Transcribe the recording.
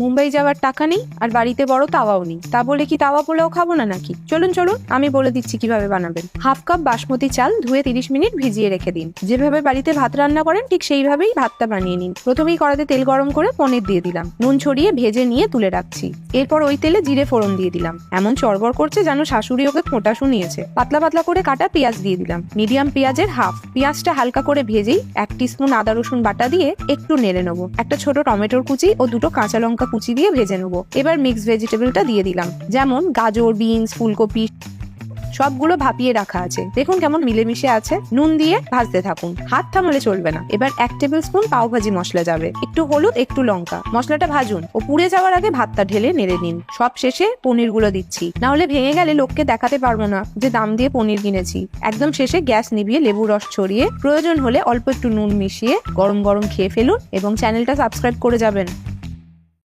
মুম্বাই যাওয়ার টাকা নেই আর বাড়িতে বড় তাওয়াও নেই, তা বলে কি তাওয়া পোলাও খাবো না নাকি? চলুন চলুন আমি বলে দিচ্ছি কিভাবে বানাবেন। হাফ কাপ বাসমতি চাল ধুয়ে 30 মিনিট ভিজিয়ে রেখে দিন। যেভাবে বাড়িতে ভাত রান্না করেন ঠিক সেইভাবেই ভাতটা বানিয়ে নিন। প্রথমেই কড়াতে তেল গরম করে পনির দিয়ে দিলাম, নুন ছড়িয়ে ভেজে নিয়ে তুলে রাখছি। এরপর ওই তেলে জিরে ফোড়ন দিয়ে দিলাম, এমন চড়বড় করছে যেন শাশুড়ি ওকে খোঁটা শুনিয়েছে। পাতলা পাতলা করে কাটা পেঁয়াজ দিয়ে দিলাম, মিডিয়াম পেঁয়াজের হাফ। পেঁয়াজটা হালকা করে ভেজেই 1 টিস্পুন আদা রসুন বাটা দিয়ে একটু নেড়ে নেবো। একটা ছোট টমেটোর কুচি ও 2টো কাঁচা লঙ্কা কুচি দিয়ে ভেজে নেবো। এবার মিক্স ভেজিটেবলটা দিয়ে দিলাম, যেমন গাজর, বিনস, ফুলকপি সবগুলো ভাপিয়ে রাখা আছে। দেখুন কেমন মিলেমিশে আছে। নুন দিয়ে ভাজতে থাকুন, হাত থামালে চলবে না। এবার 1 টেবিল স্পুন পাওভাজি মশলা যাবে, একটু হলুদ, একটু লঙ্কা। মশলাটা ভাজুন ও পুড়ে যাওয়ার আগে ভাতটা ঢেলে নেড়ে নিন। সব শেষে পনির গুলো দিচ্ছি, না হলে ভেঙে গেলে লোককে দেখাতে পারবো না যে দাম দিয়ে পনির কিনেছি। একদম শেষে গ্যাস নিভিয়ে লেবু রস ছড়িয়ে প্রয়োজন হলে অল্প একটু নুন মিশিয়ে গরম গরম খেয়ে ফেলুন এবং চ্যানেলটা সাবস্ক্রাইব করে যাবেন।